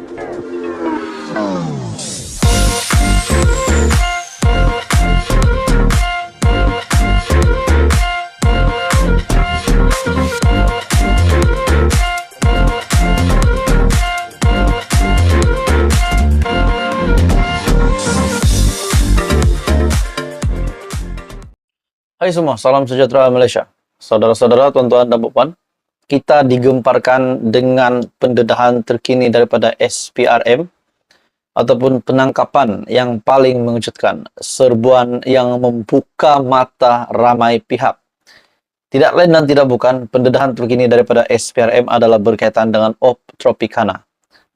Hai semua, salam sejahtera Malaysia. Saudara-saudara, tuan-tuan dan puan, kita digemparkan dengan pendedahan terkini daripada SPRM ataupun penangkapan yang paling mengejutkan, serbuan yang membuka mata ramai pihak. Tidak lain dan tidak bukan, pendedahan terkini daripada SPRM adalah berkaitan dengan Op Tropicana.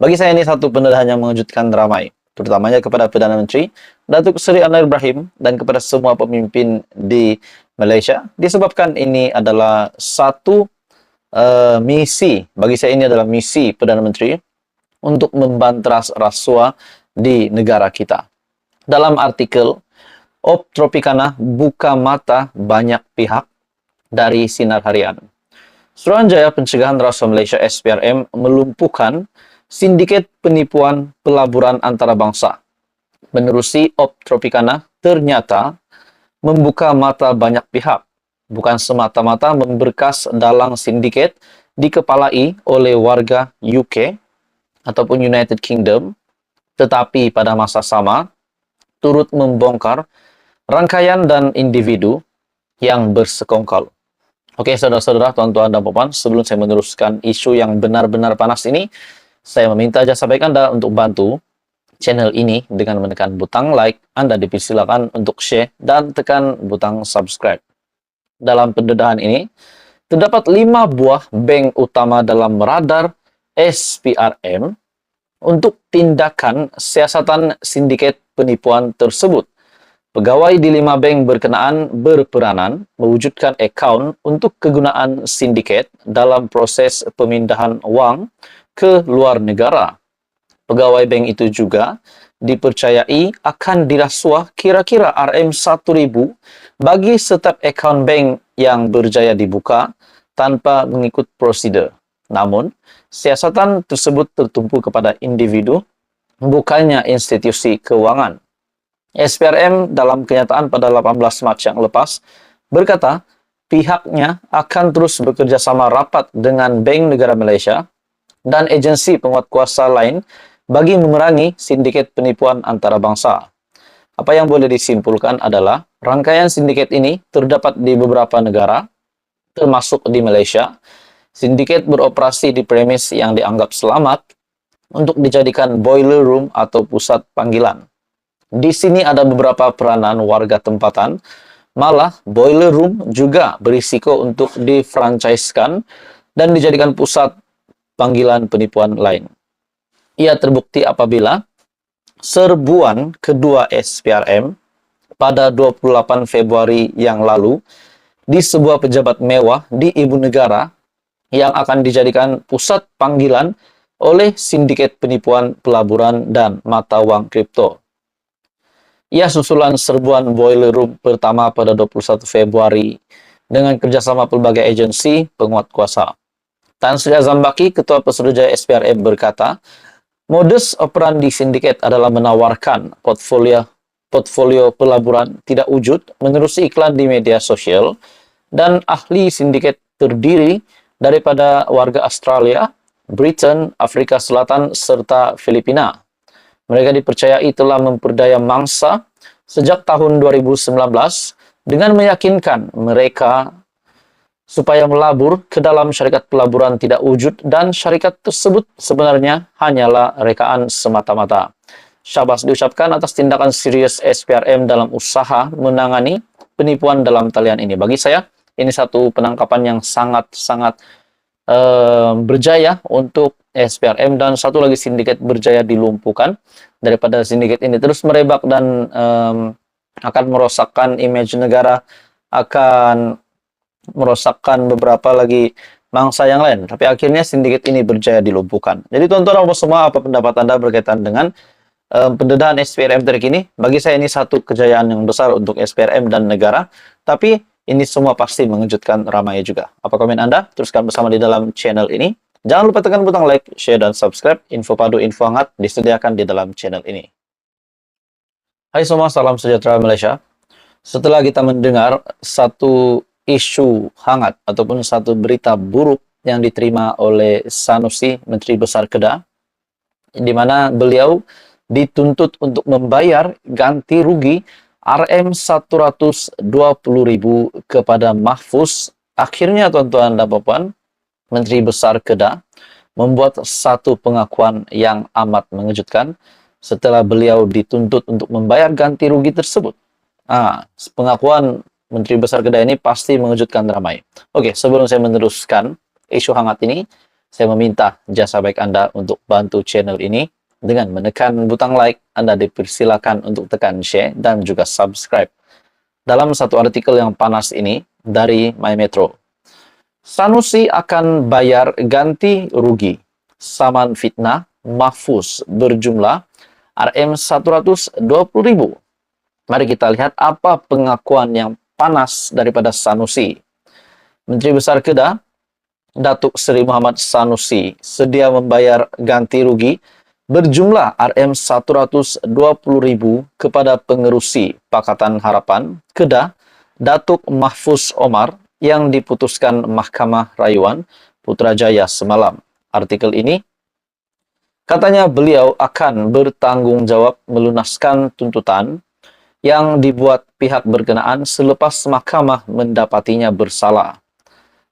Bagi saya ini satu pendedahan yang mengejutkan ramai, terutamanya kepada Perdana Menteri Datuk Seri Anwar Ibrahim dan kepada semua pemimpin di Malaysia, disebabkan ini adalah satu misi, bagi saya ini adalah misi Perdana Menteri untuk membanteras rasuah di negara kita. Dalam artikel, Op Tropicana buka mata banyak pihak dari Sinar Harian. Suruhanjaya Pencegahan Rasuah Malaysia SPRM melumpuhkan sindiket penipuan pelaburan antarabangsa. Menerusi Op Tropicana ternyata membuka mata banyak pihak, bukan semata-mata memberkas dalang sindiket dikepalai oleh warga UK ataupun United Kingdom, tetapi pada masa sama turut membongkar rangkaian dan individu yang bersekongkol. Oke, saudara-saudara, tuan-tuan dan puan, sebelum saya meneruskan isu yang benar-benar panas ini, saya meminta jasa baik Anda untuk bantu channel ini dengan menekan butang like. Anda dipersilakan untuk share dan tekan butang subscribe. Dalam pendedahan ini, terdapat 5 buah bank utama dalam radar SPRM untuk tindakan siasatan sindiket penipuan tersebut. Pegawai di 5 bank berkenaan berperanan mewujudkan akaun untuk kegunaan sindiket dalam proses pemindahan wang ke luar negara. Pegawai bank itu juga dipercayai akan dirasuah kira-kira RM1.000 bagi setiap akaun bank yang berjaya dibuka tanpa mengikut prosedur. Namun, siasatan tersebut tertumpu kepada individu, bukannya institusi keuangan. SPRM dalam kenyataan pada 18 Mac yang lepas berkata pihaknya akan terus bekerja sama rapat dengan Bank Negara Malaysia dan agensi penguatkuasa lain bagi memerangi sindiket penipuan antarabangsa. Apa yang boleh disimpulkan adalah rangkaian sindiket ini terdapat di beberapa negara, termasuk di Malaysia. Sindiket beroperasi di premis yang dianggap selamat untuk dijadikan boiler room atau pusat panggilan. Di sini ada beberapa peranan warga tempatan, malah boiler room juga berisiko untuk difranchisekan dan dijadikan pusat panggilan penipuan lain. Ia terbukti apabila serbuan kedua SPRM pada 28 Februari yang lalu di sebuah pejabat mewah di ibu negara yang akan dijadikan pusat panggilan oleh sindiket penipuan pelaburan dan mata wang kripto. Ia susulan serbuan boiler room pertama pada 21 Februari dengan kerjasama pelbagai agensi penguat kuasa. Tan Sri Azam Baki, Ketua Pesuruhjaya SPRM berkata, modus operandi sindiket adalah menawarkan portfolio pelaburan tidak wujud menerusi iklan di media sosial, dan ahli sindiket terdiri daripada warga Australia, Britain, Afrika Selatan, serta Filipina. Mereka dipercayai telah memperdaya mangsa sejak tahun 2019 dengan meyakinkan mereka supaya melabur ke dalam syarikat pelaburan tidak wujud, dan syarikat tersebut sebenarnya hanyalah rekaan semata-mata. Syabas diucapkan atas tindakan serius SPRM dalam usaha menangani penipuan dalam talian ini. Bagi saya, ini satu penangkapan yang sangat-sangat berjaya untuk SPRM, dan satu lagi sindiket berjaya dilumpuhkan. Daripada sindiket ini terus merebak dan akan merosakkan image negara, akan merosakkan beberapa lagi mangsa yang lain. Tapi akhirnya sindiket ini berjaya dilumpuhkan. Jadi tuan-tuan semua, apa pendapat Anda berkaitan dengan pendedahan SPRM terkini? Bagi saya ini satu kejayaan yang besar untuk SPRM dan negara. Tapi ini semua pasti mengejutkan ramai juga. Apa komen Anda? Teruskan bersama di dalam channel ini. Jangan lupa tekan butang like, share, dan subscribe. Info padu, info hangat disediakan di dalam channel ini. Hai semua, salam sejahtera Malaysia. Setelah kita mendengar satu isu hangat ataupun satu berita buruk yang diterima oleh Sanusi, Menteri Besar Kedah, di mana beliau dituntut untuk membayar ganti rugi RM120.000 kepada Mahfuz. Akhirnya tuan-tuan dan puan, Menteri Besar Kedah membuat satu pengakuan yang amat mengejutkan setelah beliau dituntut untuk membayar ganti rugi tersebut. Pengakuan Menteri Besar Kedah ini pasti mengejutkan ramai. Oke, sebelum saya meneruskan isu hangat ini, saya meminta jasa baik Anda untuk bantu channel ini dengan menekan butang like. Anda dipersilakan untuk tekan share dan juga subscribe. Dalam satu artikel yang panas ini dari My Metro, Sanusi akan bayar ganti rugi saman fitnah Mahfuz berjumlah RM120.000. Mari kita lihat apa pengakuan yang panas daripada Sanusi. Menteri Besar Kedah, Datuk Seri Muhammad Sanusi, sedia membayar ganti rugi berjumlah RM120.000 kepada pengerusi Pakatan Harapan Kedah, Datuk Mahfuz Omar, yang diputuskan Mahkamah Rayuan Putrajaya semalam. Artikel ini katanya beliau akan bertanggung jawab melunaskan tuntutan yang dibuat pihak berkenaan selepas mahkamah mendapatinya bersalah.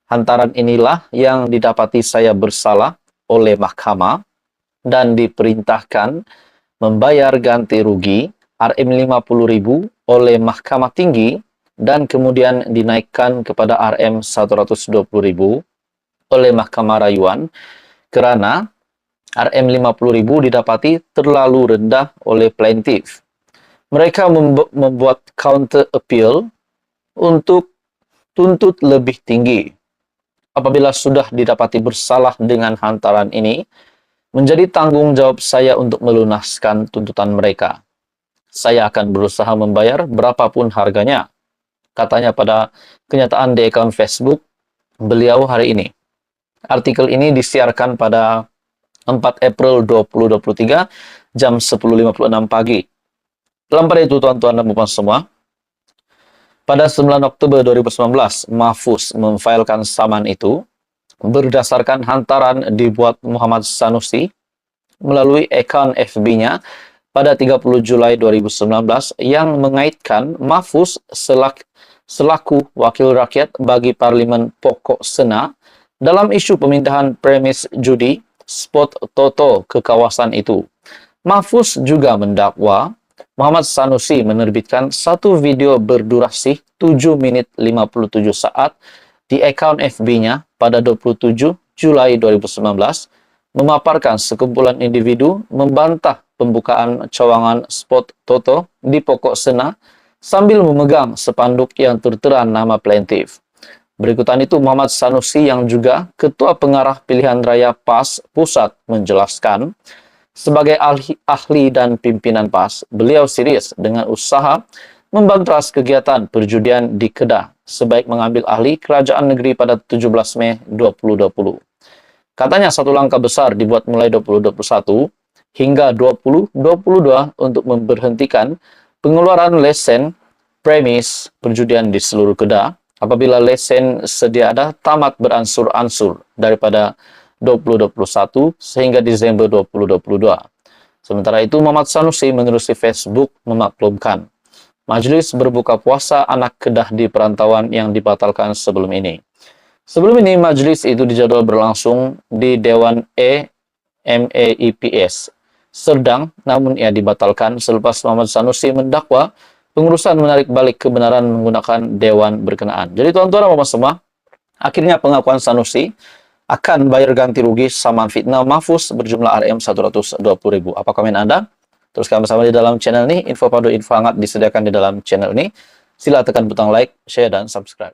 Hantaran inilah yang didapati saya bersalah oleh mahkamah dan diperintahkan membayar ganti rugi RM50.000 oleh Mahkamah Tinggi dan kemudian dinaikkan kepada RM120.000 oleh Mahkamah Rayuan kerana RM50.000 didapati terlalu rendah oleh plaintiff. Mereka membuat counter appeal untuk tuntut lebih tinggi. Apabila sudah didapati bersalah dengan hantaran ini, menjadi tanggung jawab saya untuk melunaskan tuntutan mereka. Saya akan berusaha membayar berapapun harganya, katanya pada kenyataan di akun Facebook beliau hari ini. Artikel ini disiarkan pada 4 April 2023 jam 10.56 pagi. Dalam pada itu tuan-tuan dan puan semua, pada 9 Oktober 2019, Mahfuz memfailkan saman itu berdasarkan hantaran dibuat Muhammad Sanusi melalui akun FB-nya pada 30 Julai 2019 yang mengaitkan Mahfuz selaku wakil rakyat bagi Parlimen Pokok Sena dalam isu pemindahan premis judi spot Toto ke kawasan itu. Mahfuz juga mendakwa Muhammad Sanusi menerbitkan satu video berdurasi 7 menit 57 saat di akun FB-nya pada 27 Julai 2019 memaparkan sekumpulan individu membantah pembukaan cawangan spot Toto di Pokok Sena sambil memegang spanduk yang tertera nama plaintiff. Berikutan itu Muhammad Sanusi yang juga Ketua Pengarah Pilihan Raya PAS Pusat menjelaskan, sebagai ahli dan pimpinan PAS, beliau serius dengan usaha membantras kegiatan perjudian di Kedah sebaik mengambil ahli kerajaan negeri pada 17 Mei 2020. Katanya satu langkah besar dibuat mulai 2021 hingga 2022 untuk memberhentikan pengeluaran lesen premis perjudian di seluruh Kedah apabila lesen sedia ada tamat beransur-ansur daripada 2021 sehingga Desember 2022. Sementara itu, Muhammad Sanusi menerusi Facebook memaklumkan Majlis berbuka puasa anak Kedah di perantauan yang dibatalkan sebelum ini. Sebelum ini, majlis itu dijadwal berlangsung di Dewan MAEPS Serdang, namun ia dibatalkan selepas Muhammad Sanusi mendakwa pengurusan menarik balik kebenaran menggunakan dewan berkenaan. Jadi tuan-tuan dan puan semua, akhirnya pengakuan Sanusi akan bayar ganti rugi saman fitnah Mahfuz berjumlah RM120.000. Apa komen Anda? Teruskan bersama di dalam channel ini. Info padu, info hangat disediakan di dalam channel ini. Sila tekan butang like, share, dan subscribe.